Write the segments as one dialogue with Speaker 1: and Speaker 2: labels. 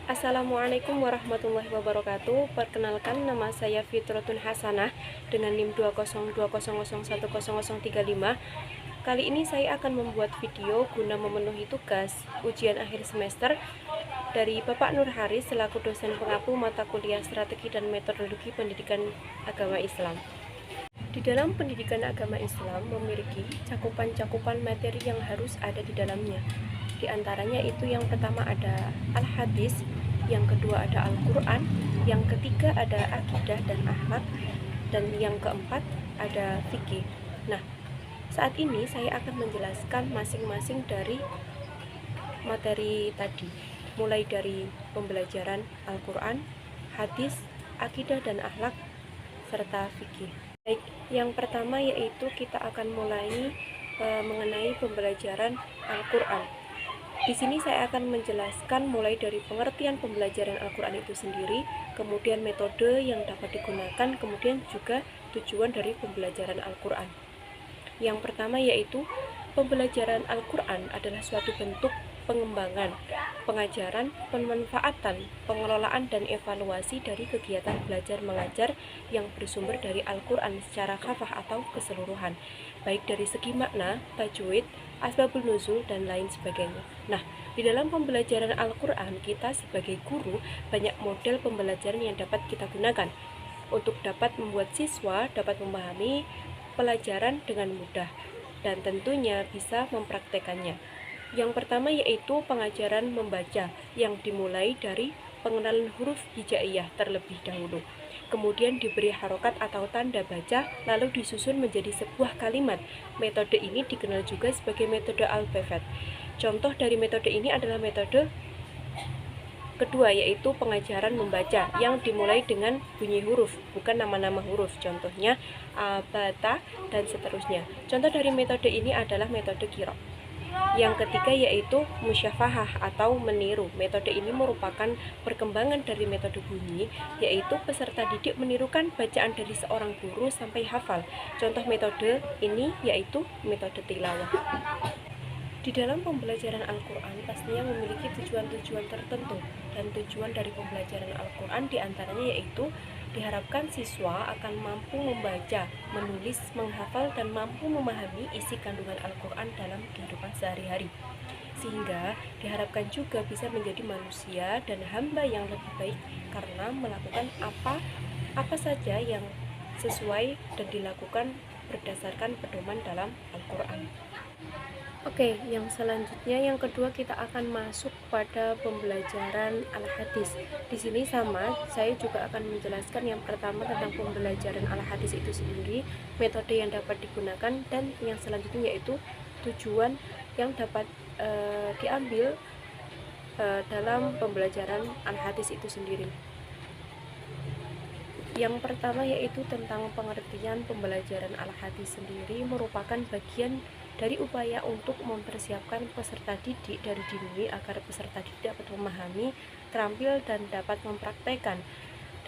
Speaker 1: Assalamualaikum warahmatullahi wabarakatuh. Perkenalkan, nama saya Fitrotun Hasanah dengan NIM 20200010035. Kali ini saya akan membuat video guna memenuhi tugas ujian akhir semester dari Bapak Nur Haris selaku dosen pengampu mata kuliah Strategi dan Metodologi Pendidikan Agama Islam. Di dalam pendidikan agama Islam memiliki cakupan-cakupan materi yang harus ada di dalamnya. Di antaranya itu yang pertama ada Al-Hadis, yang kedua ada Al-Quran, yang ketiga ada Akidah dan Akhlak, dan yang keempat ada Fikih. Nah, saat ini saya akan menjelaskan masing-masing dari materi tadi, mulai dari pembelajaran Al-Quran, Hadis, Akidah dan Akhlak, serta Fikih. Baik, yang pertama yaitu kita akan mulai mengenai pembelajaran Al-Quran. Di sini saya akan menjelaskan mulai dari pengertian pembelajaran Al-Quran itu sendiri, kemudian metode yang dapat digunakan, kemudian juga tujuan dari pembelajaran Al-Quran. Yang pertama yaitu pembelajaran Al-Quran adalah suatu bentuk pengembangan, pengajaran, pemanfaatan, pengelolaan, dan evaluasi dari kegiatan belajar mengajar yang bersumber dari Al-Quran secara kafah atau keseluruhan, baik dari segi makna, tajwid, asbabul nuzul, dan lain sebagainya. Nah, di dalam pembelajaran Al-Quran, kita sebagai guru banyak model pembelajaran yang dapat kita gunakan untuk dapat membuat siswa dapat memahami pelajaran dengan mudah dan tentunya bisa mempraktekannya. Yang pertama yaitu pengajaran membaca yang dimulai dari pengenalan huruf hijaiyah terlebih dahulu. Kemudian diberi harokat atau tanda baca, lalu disusun menjadi sebuah kalimat. Metode ini dikenal juga sebagai metode alfabet. Contoh dari metode ini adalah metode kedua yaitu pengajaran membaca yang dimulai dengan bunyi huruf, bukan nama-nama huruf. Contohnya bata dan seterusnya. Contoh dari metode ini adalah metode qira. Yang ketiga yaitu musyafahah atau meniru. Metode ini merupakan perkembangan dari metode bunyi, yaitu peserta didik menirukan bacaan dari seorang guru sampai hafal. Contoh metode ini yaitu metode tilawah. Di dalam pembelajaran Al-Quran pastinya memiliki tujuan-tujuan tertentu, dan tujuan dari pembelajaran Al-Quran diantaranya yaitu diharapkan siswa akan mampu membaca, menulis, menghafal, dan mampu memahami isi kandungan Al-Quran dalam kehidupan sehari-hari, sehingga diharapkan juga bisa menjadi manusia dan hamba yang lebih baik karena melakukan apa saja yang sesuai dan dilakukan berdasarkan pedoman dalam Al-Quran. Oke, yang selanjutnya yang kedua kita akan masuk pada pembelajaran Al-Hadis. Di sini sama, saya juga akan menjelaskan yang pertama tentang pembelajaran Al-Hadis itu sendiri, metode yang dapat digunakan, dan yang selanjutnya yaitu tujuan yang dapat diambil dalam pembelajaran Al-Hadis itu sendiri. Yang pertama yaitu tentang pengertian pembelajaran Al-Hadis sendiri merupakan bagian dari upaya untuk mempersiapkan peserta didik dari dini agar peserta didik dapat memahami, terampil, dan dapat mempraktekkan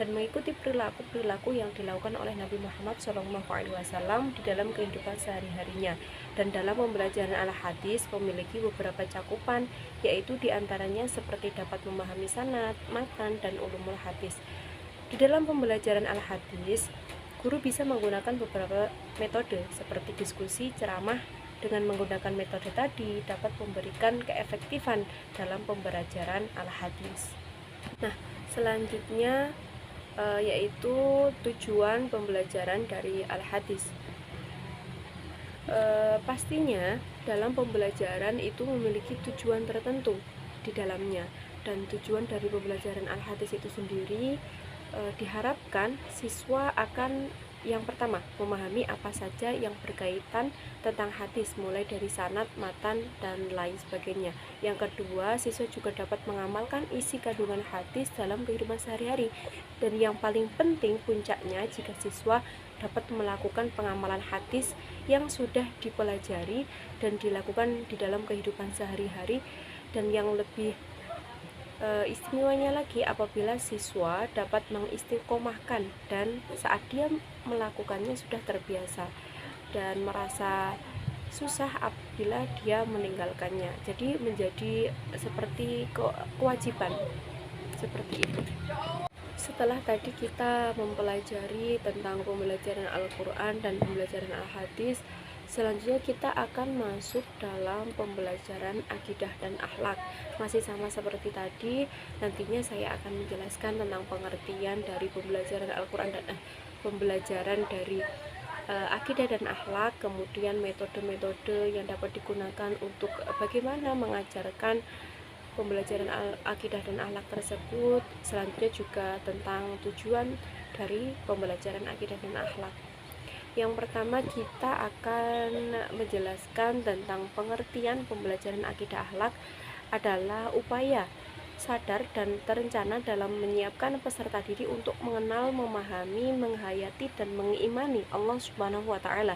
Speaker 1: dan mengikuti perilaku-perilaku yang dilakukan oleh Nabi Muhammad SAW di dalam kehidupan sehari-harinya. Dan dalam pembelajaran Al-Hadis memiliki beberapa cakupan, yaitu diantaranya seperti dapat memahami sanad, matan, dan ulumul hadis. Di dalam pembelajaran Al-Hadis, guru bisa menggunakan beberapa metode seperti diskusi, ceramah. Dengan menggunakan metode tadi dapat memberikan keefektifan dalam pembelajaran Al-Hadis. Nah, selanjutnya yaitu tujuan pembelajaran dari Al-Hadis. Pastinya dalam pembelajaran itu memiliki tujuan tertentu di dalamnya, dan tujuan dari pembelajaran Al-Hadis itu sendiri diharapkan siswa akan yang pertama memahami apa saja yang berkaitan tentang hadis, mulai dari sanad, matan, dan lain sebagainya. Yang kedua, siswa juga dapat mengamalkan isi kandungan hadis dalam kehidupan sehari-hari. Dan yang paling penting puncaknya jika siswa dapat melakukan pengamalan hadis yang sudah dipelajari dan dilakukan di dalam kehidupan sehari-hari. Dan yang lebih istimewanya lagi apabila siswa dapat mengistiqomahkan dan saat dia melakukannya sudah terbiasa dan merasa susah apabila dia meninggalkannya. Jadi menjadi seperti kewajiban seperti itu. Setelah tadi kita mempelajari tentang pembelajaran Al-Quran dan pembelajaran Al-Hadis, selanjutnya kita akan masuk dalam pembelajaran akidah dan akhlak. Masih sama seperti tadi, nantinya saya akan menjelaskan tentang pengertian dari pembelajaran Al-Quran dan pembelajaran dari akidah dan akhlak, kemudian metode-metode yang dapat digunakan untuk bagaimana mengajarkan pembelajaran akidah dan akhlak tersebut. Selanjutnya juga tentang tujuan dari pembelajaran akidah dan akhlak. Yang pertama kita akan menjelaskan tentang pengertian pembelajaran akidah akhlak adalah upaya sadar dan terencana dalam menyiapkan peserta didik untuk mengenal, memahami, menghayati dan mengimani Allah Subhanahu wa taala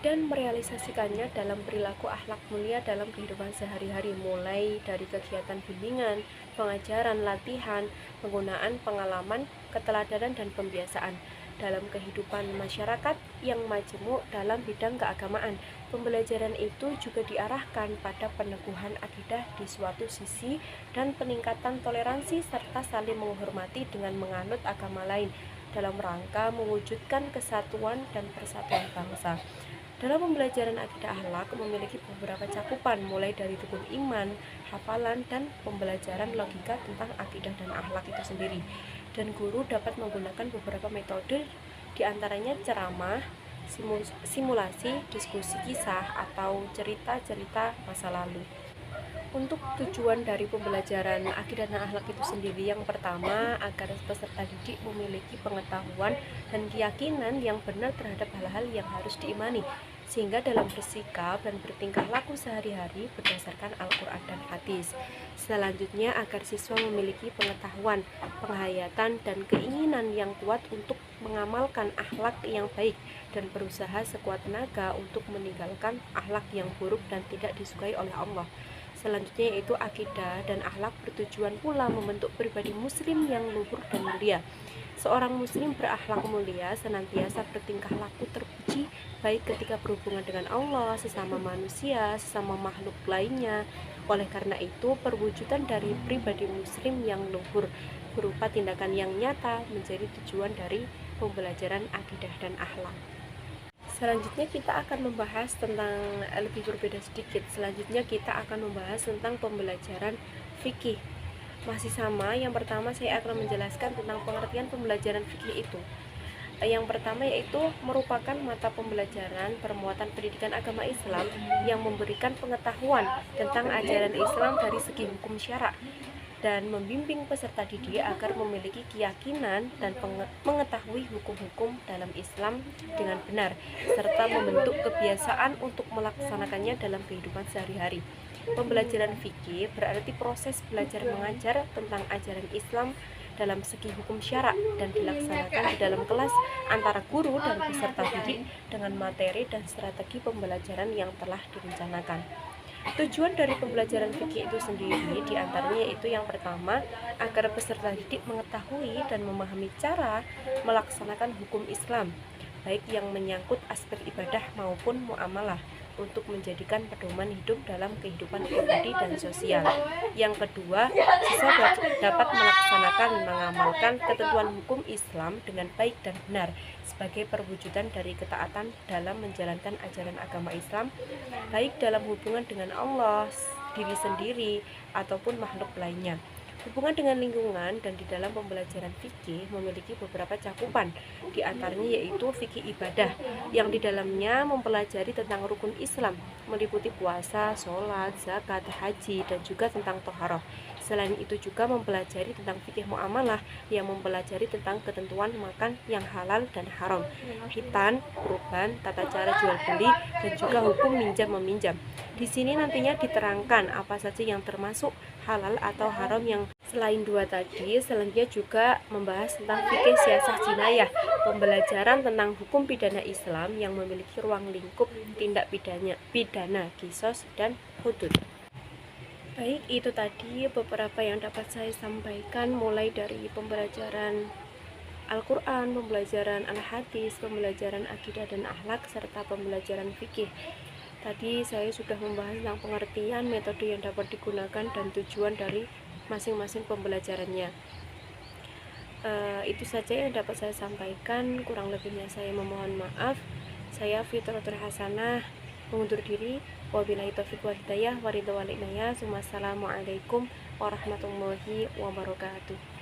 Speaker 1: dan merealisasikannya dalam perilaku akhlak mulia dalam kehidupan sehari-hari, mulai dari kegiatan bimbingan, pengajaran, latihan, penggunaan pengalaman, keteladanan dan pembiasaan dalam kehidupan masyarakat yang majemuk dalam bidang keagamaan. Pembelajaran itu juga diarahkan pada peneguhan akidah di suatu sisi dan peningkatan toleransi serta saling menghormati dengan menganut agama lain dalam rangka mewujudkan kesatuan dan persatuan bangsa. Dalam pembelajaran akidah akhlak memiliki beberapa cakupan, mulai dari rukun iman, hafalan, dan pembelajaran logika tentang akidah dan akhlak itu sendiri. Dan guru dapat menggunakan beberapa metode, diantaranya ceramah, simulasi, diskusi kisah, atau cerita-cerita masa lalu. Untuk tujuan dari pembelajaran akidah dan akhlak itu sendiri, yang pertama agar peserta didik memiliki pengetahuan dan keyakinan yang benar terhadap hal-hal yang harus diimani, sehingga dalam bersikap dan bertingkah laku sehari-hari berdasarkan Al-Quran dan hadis. Selanjutnya agar siswa memiliki pengetahuan, penghayatan, dan keinginan yang kuat untuk mengamalkan akhlak yang baik dan berusaha sekuat tenaga untuk meninggalkan akhlak yang buruk dan tidak disukai oleh Allah. Selanjutnya yaitu akidah dan akhlak bertujuan pula membentuk pribadi muslim yang luhur dan mulia. Seorang muslim berakhlak mulia senantiasa bertingkah laku terpuji baik ketika berhubungan dengan Allah, sesama manusia, sesama makhluk lainnya. Oleh karena itu, perwujudan dari pribadi muslim yang luhur berupa tindakan yang nyata menjadi tujuan dari pembelajaran akidah dan akhlak. Selanjutnya kita akan membahas tentang lebih berbeda sedikit. Selanjutnya kita akan membahas tentang pembelajaran fikih. Masih sama, yang pertama saya akan menjelaskan tentang pengertian pembelajaran fikih itu. Yang pertama yaitu merupakan mata pembelajaran permuatan pendidikan agama Islam yang memberikan pengetahuan tentang ajaran Islam dari segi hukum syara dan membimbing peserta didik agar memiliki keyakinan dan mengetahui hukum-hukum dalam Islam dengan benar, serta membentuk kebiasaan untuk melaksanakannya dalam kehidupan sehari-hari. Pembelajaran fikih berarti proses belajar mengajar tentang ajaran Islam dalam segi hukum syara dan dilaksanakan di dalam kelas antara guru dan peserta didik dengan materi dan strategi pembelajaran yang telah direncanakan. Tujuan dari pembelajaran fikih itu sendiri diantaranya yaitu yang pertama, agar peserta didik mengetahui dan memahami cara melaksanakan hukum Islam, baik yang menyangkut aspek ibadah maupun muamalah, untuk menjadikan pedoman hidup dalam kehidupan pribadi dan sosial. Yang kedua, siswa dapat melaksanakan mengamalkan ketentuan hukum Islam dengan baik dan benar sebagai perwujudan dari ketaatan dalam menjalankan ajaran agama Islam, baik dalam hubungan dengan Allah, diri sendiri, ataupun makhluk lainnya. Hubungan dengan lingkungan dan di dalam pembelajaran fikih memiliki beberapa cakupan, di antaranya yaitu fikih ibadah yang di dalamnya mempelajari tentang rukun Islam, meliputi puasa, sholat, zakat, haji, dan juga tentang toharoh. Selain itu juga mempelajari tentang fikih muamalah yang mempelajari tentang ketentuan makan yang halal dan haram, khitan, kurban, tata cara jual beli, dan juga hukum minjam meminjam. Di sini nantinya diterangkan apa saja yang termasuk halal atau haram yang selain dua tadi. Selanjutnya juga membahas tentang fikih siasah jinayah, pembelajaran tentang hukum pidana Islam yang memiliki ruang lingkup tindak pidana, kisos, dan hudud. Baik, itu tadi beberapa yang dapat saya sampaikan, mulai dari pembelajaran Al-Quran, pembelajaran Al-Hadis, pembelajaran akidah dan akhlak, serta pembelajaran fikih. Tadi saya sudah membahas tentang pengertian, metode yang dapat digunakan, dan tujuan dari masing-masing pembelajarannya. Itu saja yang dapat saya sampaikan, kurang lebihnya saya memohon maaf. Saya Fitratul Hasanah mengundur diri. Wabillahi taufiq wal hidayah, waridho wal inayah. Wassalamualaikum warahmatullahi wabarakatuh.